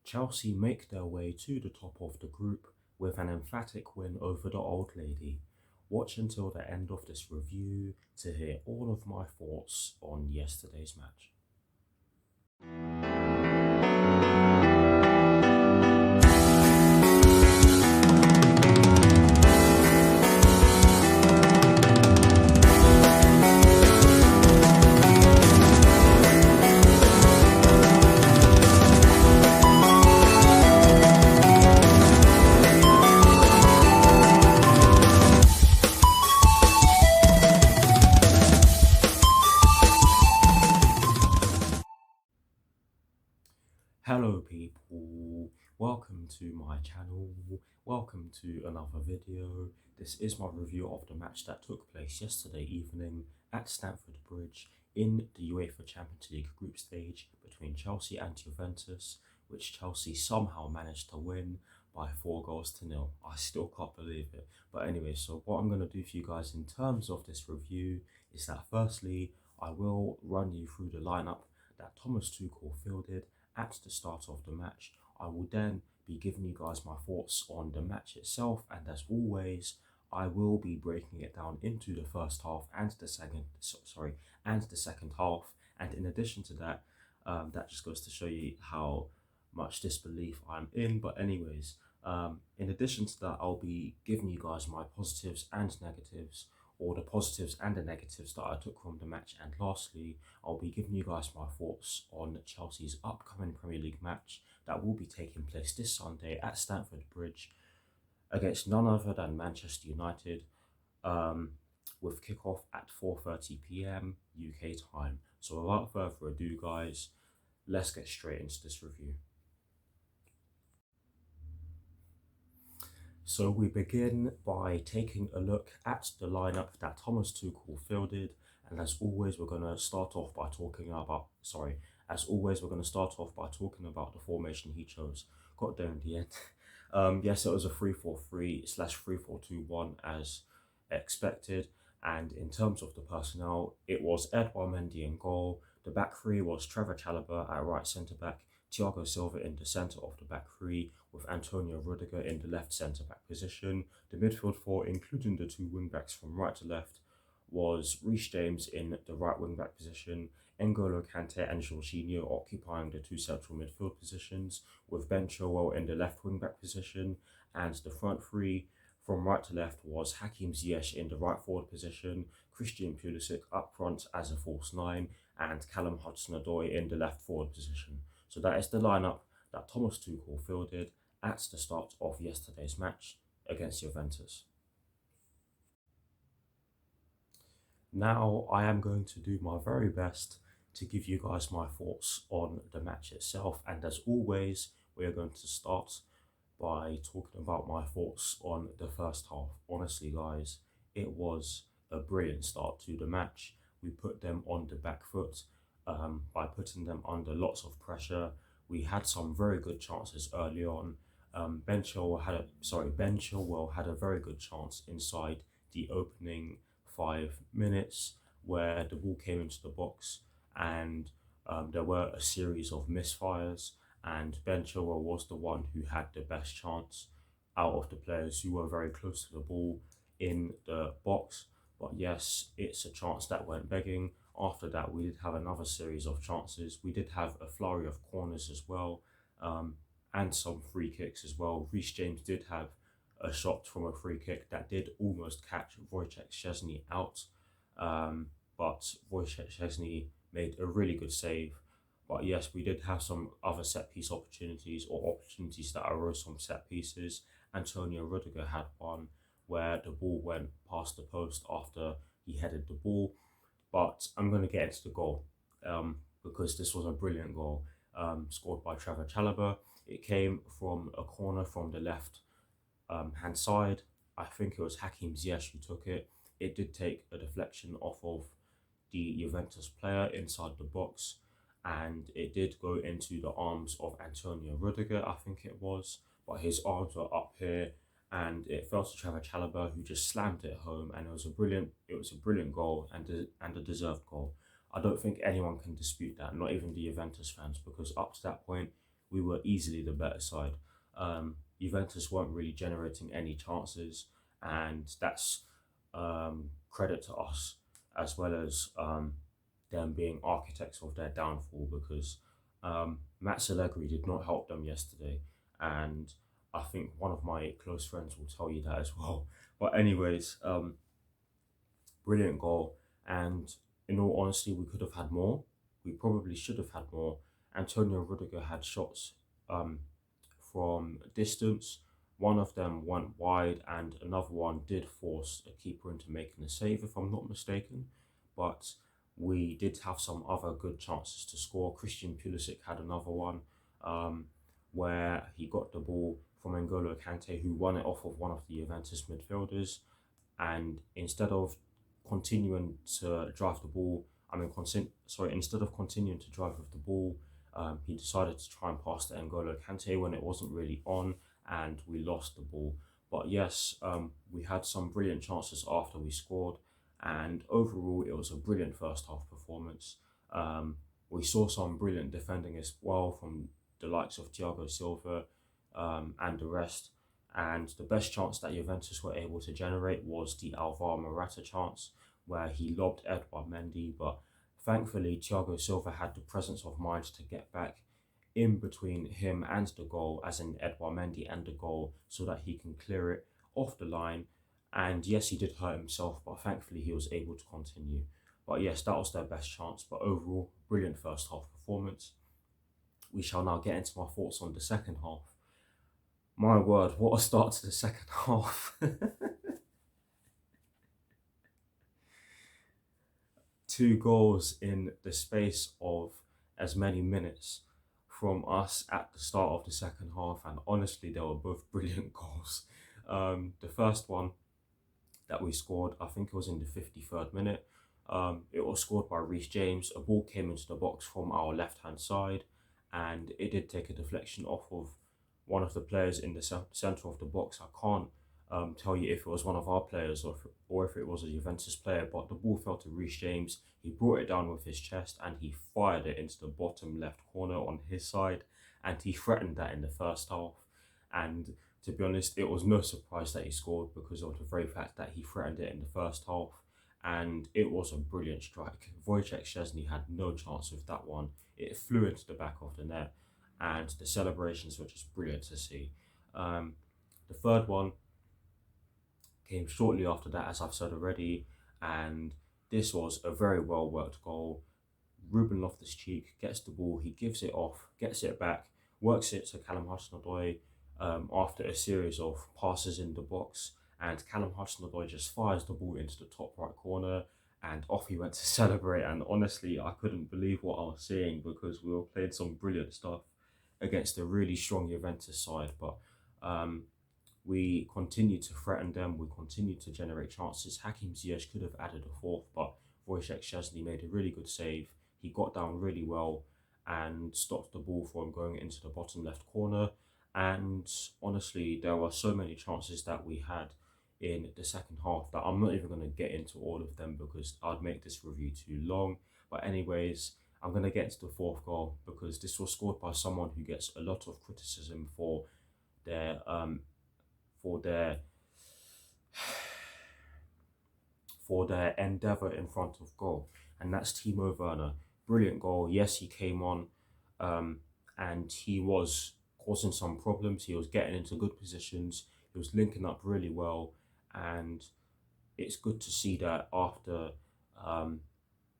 Chelsea make their way to the top of the group with an emphatic win over the Old Lady. Watch until the end of this review to hear all of my thoughts on yesterday's match. Hello people, welcome to my channel, welcome to another video. This is my review of the match that took place yesterday evening at Stamford Bridge in the UEFA Champions League group stage between Chelsea and Juventus, which Chelsea somehow managed to win by 4-0. I still can't believe it. But anyway, so what I'm going to do for you guys in terms of this review is that firstly, I will run you through the lineup that Thomas Tuchel fielded at the start of the match. I will then be giving you guys my thoughts on the match itself, and as always, I will be breaking it down into the first half and the second half. And in addition to that, that just goes to show you how much disbelief I'm in. But anyways, in addition to that, I'll be giving you guys my positives and negatives, or the positives and the negatives that I took from the match. And lastly, I'll be giving you guys my thoughts on Chelsea's upcoming Premier League match that will be taking place this Sunday at Stamford Bridge against none other than Manchester United, with kickoff at 4:30 p.m. UK time. So without further ado guys, let's get straight into this review. So we begin by taking a look at the lineup that Thomas Tuchel fielded, and as always we're going to start off by talking about the formation he chose. Got there in the end. Yes, it was a 3-4-3/3-4-2-1 as expected, and in terms of the personnel, it was Edouard Mendy in goal. The back three was Trevor Chalobah at right centre back, Thiago Silva in the centre of the back three, with Antonio Rudiger in the left centre-back position. The midfield four, including the two wing-backs from right to left, was Reece James in the right wing-back position, N'Golo Kante and Jorginho occupying the two central midfield positions, with Ben Chilwell in the left wing-back position, and the front three from right to left was Hakim Ziyech in the right forward position, Christian Pulisic up front as a false nine, and Callum Hudson-Odoi in the left forward position. So that is the lineup that Thomas Tuchel fielded at the start of yesterday's match against Juventus. Now I am going to do my very best to give you guys my thoughts on the match itself, and as always we are going to start by talking about my thoughts on the first half. Honestly guys, it was a brilliant start to the match. We put them on the back foot by putting them under lots of pressure. We had some very good chances early on. Ben Chilwell had a very good chance inside the opening 5 minutes where the ball came into the box, and there were a series of misfires, and Ben Chilwell was the one who had the best chance out of the players who were very close to the ball in the box. But yes, it's a chance that went begging. After that, we did have another series of chances. We did have a flurry of corners as well, and some free kicks as well. Reece James did have a shot from a free kick that did almost catch Wojciech Szczesny out, but Wojciech Szczesny made a really good save. But yes, we did have some other set piece opportunities, or opportunities that arose from set pieces. Antonio Rudiger had one where the ball went past the post after he headed the ball. But I'm going to get into the goal because this was a brilliant goal scored by Trevor Chalobah. It came from a corner from the left hand side. I think it was Hakim Ziyech who took it. It did take a deflection off of the Juventus player inside the box, and it did go into the arms of Antonio Rudiger, I think it was, but his arms were up here, and it fell to Trevor Chalobah, who just slammed it home, and it was a brilliant goal, and a deserved goal. I don't think anyone can dispute that, not even the Juventus fans, because up to that point we were easily the better side. Juventus weren't really generating any chances, and that's credit to us, as well as them being architects of their downfall, because Matt Allegri did not help them yesterday, and I think one of my close friends will tell you that as well. But anyways, brilliant goal, and in all honesty, we could have had more. We probably should have had more. Antonio Rudiger had shots from distance. One of them went wide, and another one did force a keeper into making a save, if I'm not mistaken. But we did have some other good chances to score. Christian Pulisic had another one where he got the ball from N'Golo Kante, who won it off of one of the Juventus midfielders, and instead of continuing to drive the ball, instead of continuing to drive with the ball, he decided to try and pass to N'Golo Kante when it wasn't really on, and we lost the ball. But yes, we had some brilliant chances after we scored, and overall it was a brilliant first half performance. We saw some brilliant defending as well from the likes of Thiago Silva and the rest. And the best chance that Juventus were able to generate was the Alvaro Morata chance, where he lobbed Edouard Mendy, but thankfully Thiago Silva had the presence of mind to get back in between him and the goal, as in Edouard Mendy and the goal, so that he can clear it off the line. And yes, he did hurt himself, but thankfully he was able to continue. But yes, that was their best chance. But overall, brilliant first half performance. We shall now get into my thoughts on the second half. My word, what a start to the second half. 2 goals in the space of as many minutes from us at the start of the second half, and honestly, they were both brilliant goals. The first one that we scored, I think it was in the 53rd minute. It was scored by Reece James. A ball came into the box from our left-hand side, and it did take a deflection off of one of the players in the centre of the box. I can't tell you if it was one of our players or if it was a Juventus player, but the ball fell to Reece James. He brought it down with his chest and he fired it into the bottom left corner on his side, and he threatened that in the first half. And to be honest, it was no surprise that he scored because of the very fact that he threatened it in the first half, and it was a brilliant strike. Wojciech Szczesny had no chance with that one. It flew into the back of the net, and the celebrations were just brilliant to see. The third one came shortly after that, as I've said already, and this was a very well worked goal. Ruben Loftus-Cheek gets the ball, he gives it off, gets it back, works it to Callum Hudson-Odoi after a series of passes in the box, and Callum Hudson-Odoi just fires the ball into the top right corner, and off he went to celebrate. And honestly, I couldn't believe what I was seeing, because we were playing some brilliant stuff against a really strong Juventus side, but we continued to threaten them, we continued to generate chances. Hakim Ziyech could have added a fourth, but Wojciech Szczesny made a really good save. He got down really well and stopped the ball from going into the bottom left corner. And honestly, there were so many chances that we had in the second half that I'm not even going to get into all of them because I'd make this review too long. But anyways, I'm going to get into the fourth goal because this was scored by someone who gets a lot of criticism for their endeavour in front of goal, and that's Timo Werner. Brilliant goal. Yes, he came on and he was causing some problems. He was getting into good positions. He was linking up really well, and it's good to see that after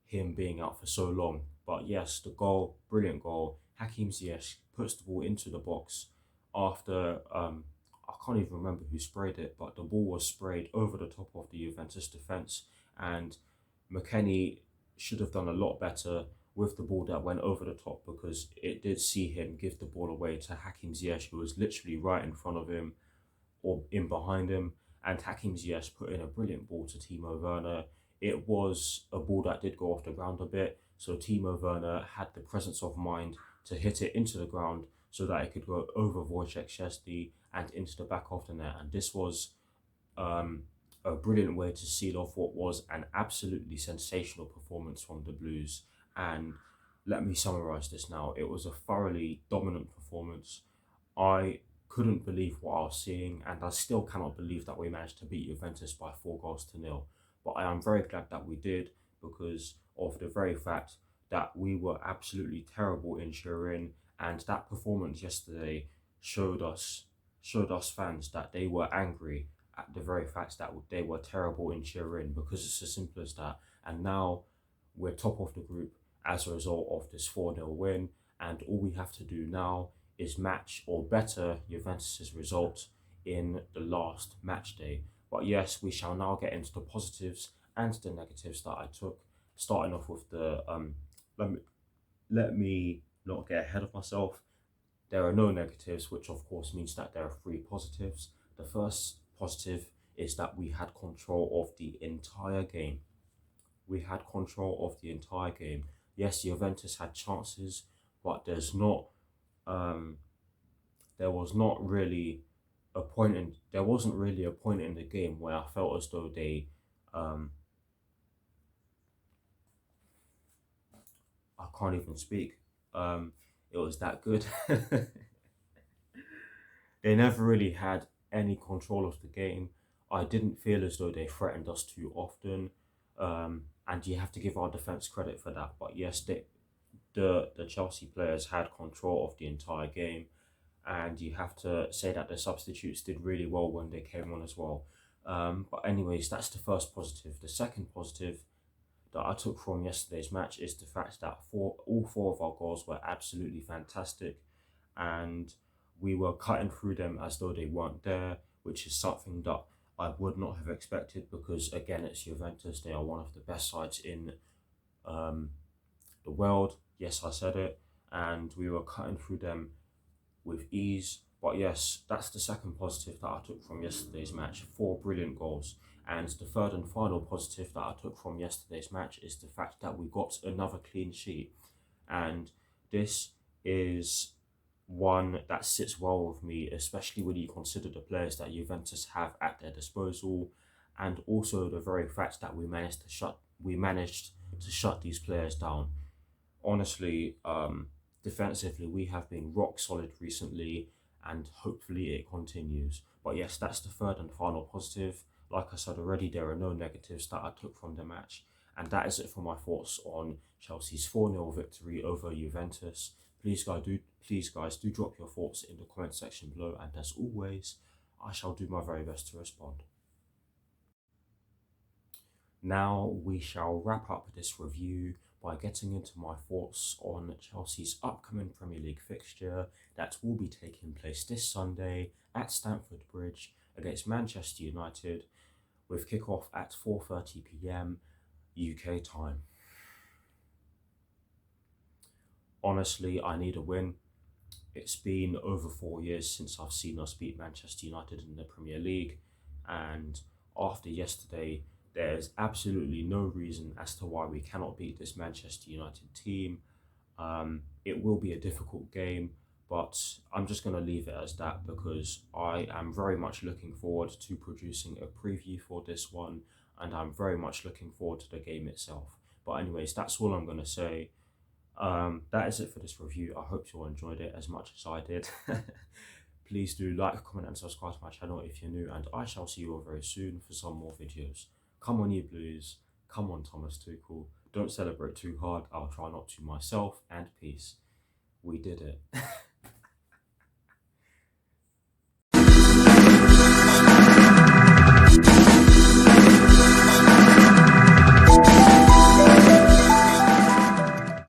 him being out for so long. But yes, the goal, brilliant goal. Hakim Ziyech puts the ball into the box after I can't even remember who sprayed it, but the ball was sprayed over the top of the Juventus defence, and McKennie should have done a lot better with the ball that went over the top, because it did see him give the ball away to Hakim Ziyech, who was literally right in front of him or in behind him, and Hakim Ziyech put in a brilliant ball to Timo Werner. It was a ball that did go off the ground a bit, so Timo Werner had the presence of mind to hit it into the ground so that it could go over Wojciech Szczesny and into the back of the net. And this was a brilliant way to seal off what was an absolutely sensational performance from the Blues. And let me summarise this now. It was a thoroughly dominant performance. I couldn't believe what I was seeing, and I still cannot believe that we managed to beat Juventus by 4 goals to nil. But I am very glad that we did, because of the very fact that we were absolutely terrible in Turin, and that performance yesterday showed us fans that they were angry at the very fact that they were terrible in Turin, because it's as simple as that. And now we're top of the group as a result of this 4-0 win, and all we have to do now is match or better Juventus's result in the last match day. But yes, we shall now get into the positives and the negatives that I took, starting off with the let me let me not get ahead of myself. There are no negatives, which of course means that there are 3 positives. The first positive is that we had control of the entire game. We had control of the entire game. Yes, Juventus had chances, but um, there wasn't really a point in the game where I felt as though um, I can't even speak. It was that good. They never really had any control of the game. I didn't feel as though they threatened us too often. And you have to give our defense credit for that. But yes, the Chelsea players had control of the entire game, and you have to say that the substitutes did really well when they came on as well. But anyways, that's the first positive. The second positive that I took from yesterday's match is the fact that all 4 of our goals were absolutely fantastic, and we were cutting through them as though they weren't there, which is something that I would not have expected, because again, it's Juventus. They are one of the best sides in um, the world. Yes, I said it, and we were cutting through them with ease. But yes, that's the second positive that I took from yesterday's match. 4 brilliant goals. And the third and final positive that I took from yesterday's match is the fact that we got another clean sheet. And this is one that sits well with me, especially when you consider the players that Juventus have at their disposal, and also the very fact that we managed to shut these players down. Honestly, defensively, we have been rock solid recently, and hopefully it continues. But yes, that's the third and final positive. Like I said already, there are no negatives that I took from the match. And that is it for my thoughts on Chelsea's 4-0 victory over Juventus. Please guys, do drop your thoughts in the comment section below, and as always, I shall do my very best to respond. Now we shall wrap up this review by getting into my thoughts on Chelsea's upcoming Premier League fixture that will be taking place this Sunday at Stamford Bridge against Manchester United, with kickoff at 4:30 p.m. UK time. Honestly, I need a win. It's been over 4 years since I've seen us beat Manchester United in the Premier League, and after yesterday, there's absolutely no reason as to why we cannot beat this Manchester United team. It will be a difficult game, but I'm just going to leave it as that, because I am very much looking forward to producing a preview for this one, and I'm very much looking forward to the game itself. But anyways, that's all I'm going to say. That is it for this review. I hope you all enjoyed it as much as I did. Please do like, comment and subscribe to my channel if you're new, and I shall see you all very soon for some more videos. Come on, you Blues. Come on, Thomas Tuchel. Don't celebrate too hard. I'll try not to myself, and peace. We did it.